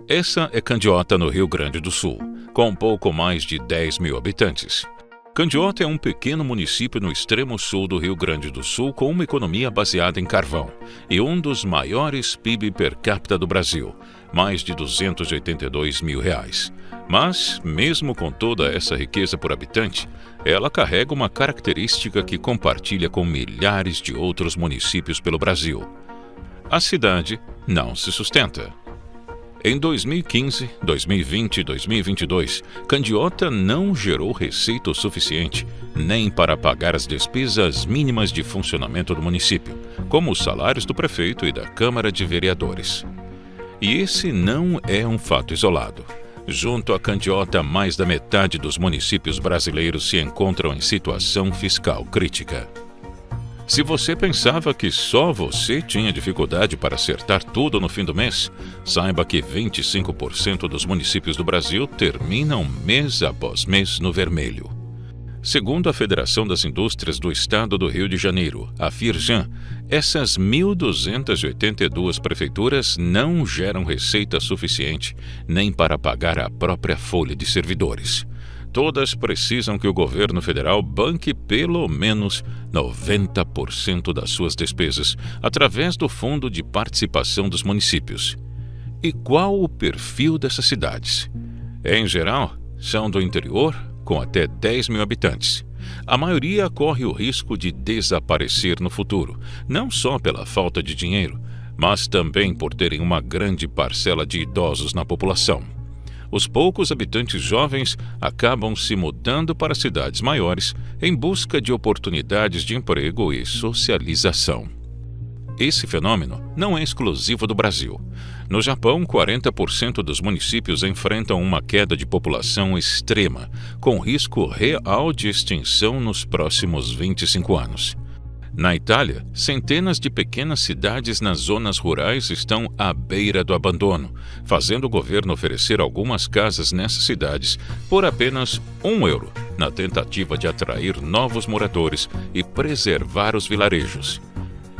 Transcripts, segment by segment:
Essa é Candiota, no Rio Grande do Sul, com pouco mais de 10 mil habitantes. Candiota é um pequeno município no extremo sul do Rio Grande do Sul com uma economia baseada em carvão e um dos maiores PIB per capita do Brasil, mais de R$ 282 mil. Mas, mesmo com toda essa riqueza por habitante, ela carrega uma característica que compartilha com milhares de outros municípios pelo Brasil. A cidade não se sustenta. Em 2015, 2020 e 2022, Candiota não gerou receita o suficiente nem para pagar as despesas mínimas de funcionamento do município, como os salários do prefeito e da Câmara de Vereadores. E esse não é um fato isolado. Junto a Candiota, mais da metade dos municípios brasileiros se encontram em situação fiscal crítica. Se você pensava que só você tinha dificuldade para acertar tudo no fim do mês, saiba que 25% dos municípios do Brasil terminam mês após mês no vermelho. Segundo a Federação das Indústrias do Estado do Rio de Janeiro, a Firjan, essas 1.282 prefeituras não geram receita suficiente nem para pagar a própria folha de servidores. Todas precisam que o governo federal banque pelo menos 90% das suas despesas através do Fundo de Participação dos Municípios. E qual o perfil dessas cidades? Em geral, são do interior, com até 10 mil habitantes. A maioria corre o risco de desaparecer no futuro, não só pela falta de dinheiro, mas também por terem uma grande parcela de idosos na população. Os poucos habitantes jovens acabam se mudando para cidades maiores em busca de oportunidades de emprego e socialização. Esse fenômeno não é exclusivo do Brasil. No Japão, 40% dos municípios enfrentam uma queda de população extrema, com risco real de extinção nos próximos 25 anos. Na Itália, centenas de pequenas cidades nas zonas rurais estão à beira do abandono, fazendo o governo oferecer algumas casas nessas cidades por apenas €1, na tentativa de atrair novos moradores e preservar os vilarejos.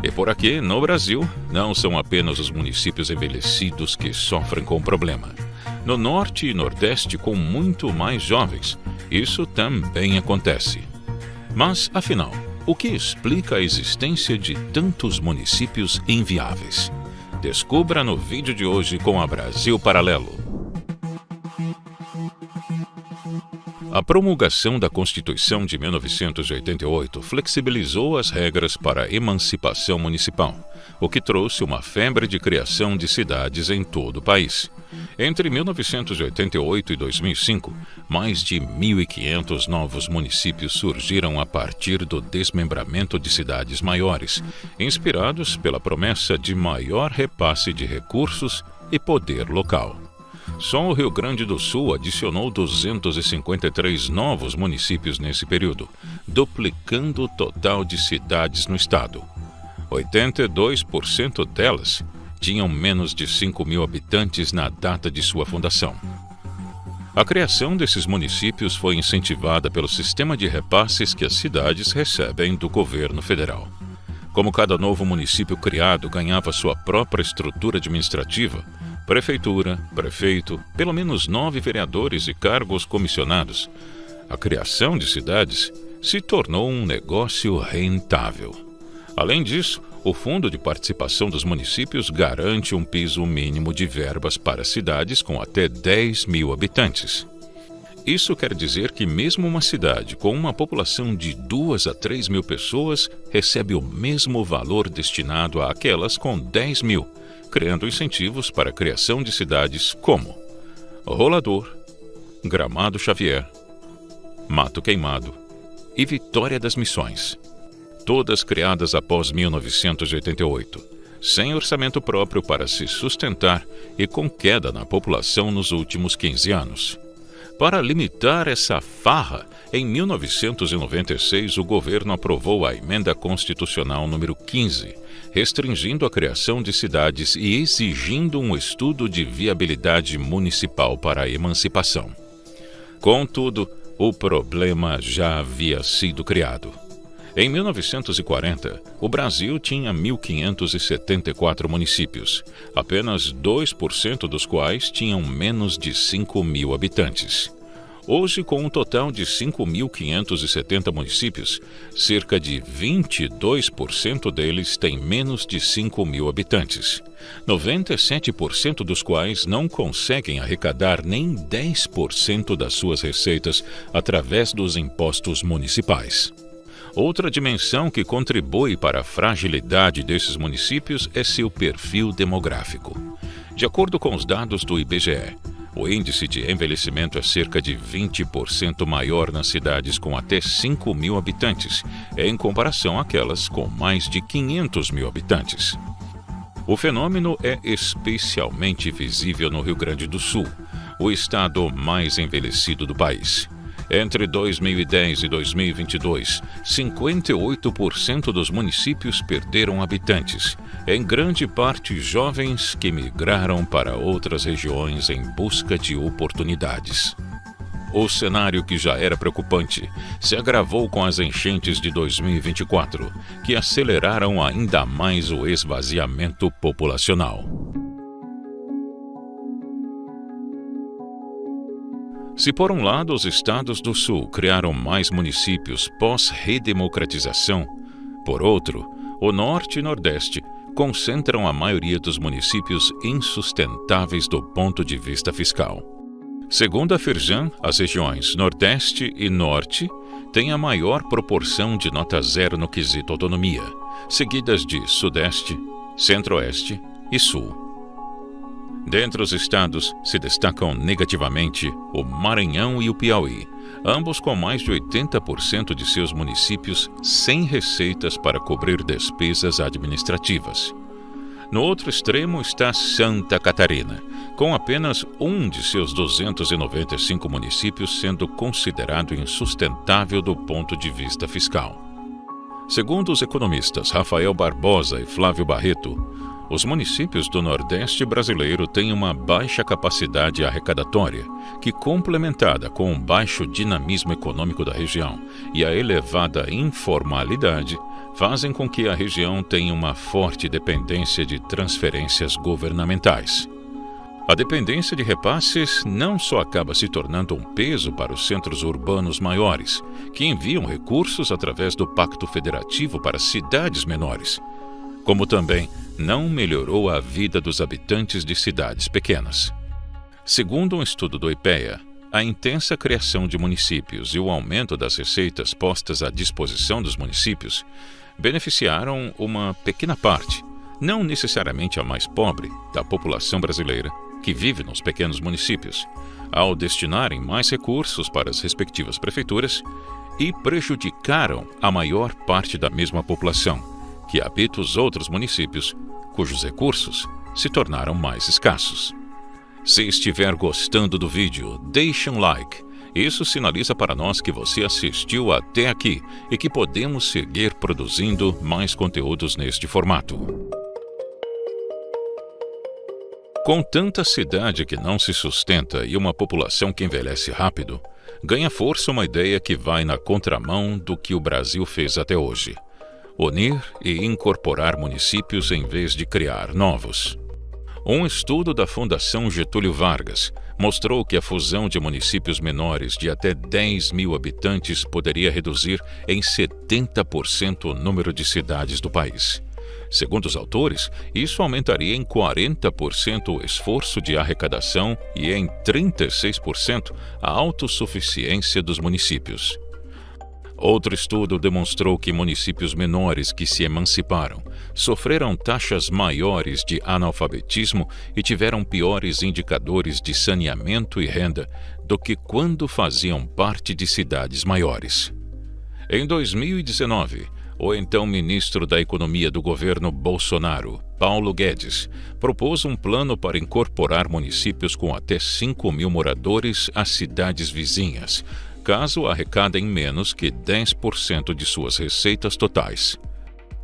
E por aqui, no Brasil, não são apenas os municípios envelhecidos que sofrem com o problema. No Norte e Nordeste, com muito mais jovens, isso também acontece. Mas, afinal, o que explica a existência de tantos municípios inviáveis? Descubra no vídeo de hoje com a Brasil Paralelo. A promulgação da Constituição de 1988 flexibilizou as regras para a emancipação municipal, o que trouxe uma febre de criação de cidades em todo o país. Entre 1988 e 2005, mais de 1.500 novos municípios surgiram a partir do desmembramento de cidades maiores, inspirados pela promessa de maior repasse de recursos e poder local. Só o Rio Grande do Sul adicionou 253 novos municípios nesse período, duplicando o total de cidades no estado. 82% delas tinham menos de 5 mil habitantes na data de sua fundação. A criação desses municípios foi incentivada pelo sistema de repasses que as cidades recebem do governo federal. Como cada novo município criado ganhava sua própria estrutura administrativa, prefeitura, prefeito, pelo menos 9 vereadores e cargos comissionados, a criação de cidades se tornou um negócio rentável. Além disso, o Fundo de Participação dos Municípios garante um piso mínimo de verbas para cidades com até 10 mil habitantes. Isso quer dizer que mesmo uma cidade com uma população de 2 a 3 mil pessoas recebe o mesmo valor destinado àquelas com 10 mil, criando incentivos para a criação de cidades como Rolador, Gramado Xavier, Mato Queimado e Vitória das Missões, todas criadas após 1988, sem orçamento próprio para se sustentar e com queda na população nos últimos 15 anos. Para limitar essa farra, em 1996 o governo aprovou a Emenda Constitucional número 15, restringindo a criação de cidades e exigindo um estudo de viabilidade municipal para a emancipação. Contudo, o problema já havia sido criado. Em 1940, o Brasil tinha 1.574 municípios, apenas 2% dos quais tinham menos de 5.000 habitantes. Hoje, com um total de 5.570 municípios, cerca de 22% deles têm menos de 5.000 habitantes, 97% dos quais não conseguem arrecadar nem 10% das suas receitas através dos impostos municipais. Outra dimensão que contribui para a fragilidade desses municípios é seu perfil demográfico. De acordo com os dados do IBGE, o índice de envelhecimento é cerca de 20% maior nas cidades com até 5.000 habitantes, em comparação àquelas com mais de 500.000 habitantes. O fenômeno é especialmente visível no Rio Grande do Sul, o estado mais envelhecido do país. Entre 2010 e 2022, 58% dos municípios perderam habitantes, em grande parte jovens que migraram para outras regiões em busca de oportunidades. O cenário, que já era preocupante, se agravou com as enchentes de 2024, que aceleraram ainda mais o esvaziamento populacional. Se por um lado os estados do Sul criaram mais municípios pós-redemocratização, por outro, o Norte e Nordeste concentram a maioria dos municípios insustentáveis do ponto de vista fiscal. Segundo a Firjan, as regiões Nordeste e Norte têm a maior proporção de nota zero no quesito autonomia, seguidas de Sudeste, Centro-Oeste e Sul. Dentre os estados, se destacam negativamente o Maranhão e o Piauí, ambos com mais de 80% de seus municípios sem receitas para cobrir despesas administrativas. No outro extremo está Santa Catarina, com apenas um de seus 295 municípios sendo considerado insustentável do ponto de vista fiscal. Segundo os economistas Rafael Barbosa e Flávio Barreto, os municípios do Nordeste brasileiro têm uma baixa capacidade arrecadatória, que, complementada com o baixo dinamismo econômico da região e a elevada informalidade, fazem com que a região tenha uma forte dependência de transferências governamentais. A dependência de repasses não só acaba se tornando um peso para os centros urbanos maiores, que enviam recursos através do Pacto Federativo para cidades menores, como também não melhorou a vida dos habitantes de cidades pequenas. Segundo um estudo do IPEA, a intensa criação de municípios e o aumento das receitas postas à disposição dos municípios beneficiaram uma pequena parte, não necessariamente a mais pobre, da população brasileira que vive nos pequenos municípios, ao destinarem mais recursos para as respectivas prefeituras, e prejudicaram a maior parte da mesma população, que habita os outros municípios, cujos recursos se tornaram mais escassos. Se estiver gostando do vídeo, deixe um like. Isso sinaliza para nós que você assistiu até aqui e que podemos seguir produzindo mais conteúdos neste formato. Com tanta cidade que não se sustenta e uma população que envelhece rápido, ganha força uma ideia que vai na contramão do que o Brasil fez até hoje: unir e incorporar municípios em vez de criar novos. Um estudo da Fundação Getúlio Vargas mostrou que a fusão de municípios menores de até 10.000 habitantes poderia reduzir em 70% o número de cidades do país. Segundo os autores, isso aumentaria em 40% o esforço de arrecadação e em 36% a autossuficiência dos municípios. Outro estudo demonstrou que municípios menores que se emanciparam sofreram taxas maiores de analfabetismo e tiveram piores indicadores de saneamento e renda do que quando faziam parte de cidades maiores. Em 2019, o então ministro da Economia do governo Bolsonaro, Paulo Guedes, propôs um plano para incorporar municípios com até 5.000 moradores às cidades vizinhas, caso arrecadem menos que 10% de suas receitas totais.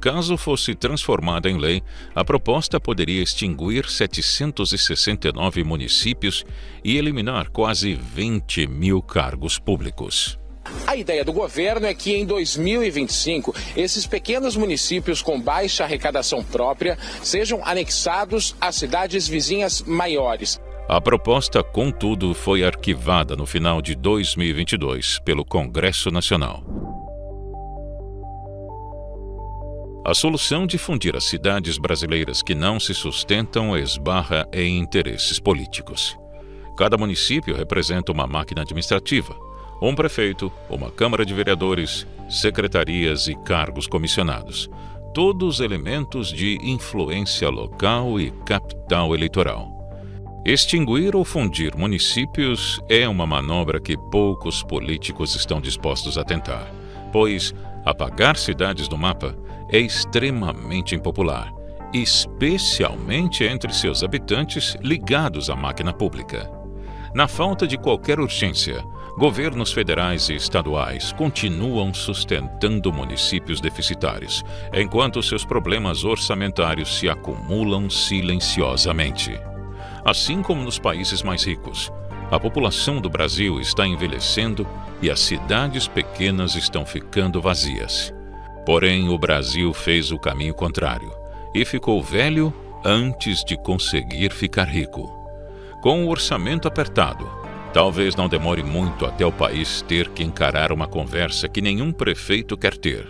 Caso fosse transformada em lei, a proposta poderia extinguir 769 municípios e eliminar quase 20.000 cargos públicos. A ideia do governo é que em 2025, esses pequenos municípios com baixa arrecadação própria sejam anexados às cidades vizinhas maiores. A proposta, contudo, foi arquivada no final de 2022 pelo Congresso Nacional. A solução de fundir as cidades brasileiras que não se sustentam esbarra em interesses políticos. Cada município representa uma máquina administrativa, um prefeito, uma Câmara de Vereadores, secretarias e cargos comissionados, todos elementos de influência local e capital eleitoral. Extinguir ou fundir municípios é uma manobra que poucos políticos estão dispostos a tentar, pois apagar cidades do mapa é extremamente impopular, especialmente entre seus habitantes ligados à máquina pública. Na falta de qualquer urgência, governos federais e estaduais continuam sustentando municípios deficitários, enquanto seus problemas orçamentários se acumulam silenciosamente. Assim como nos países mais ricos, a população do Brasil está envelhecendo e as cidades pequenas estão ficando vazias. Porém, o Brasil fez o caminho contrário e ficou velho antes de conseguir ficar rico. Com o orçamento apertado, talvez não demore muito até o país ter que encarar uma conversa que nenhum prefeito quer ter: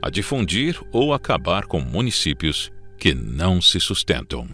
a de fundir ou acabar com municípios que não se sustentam.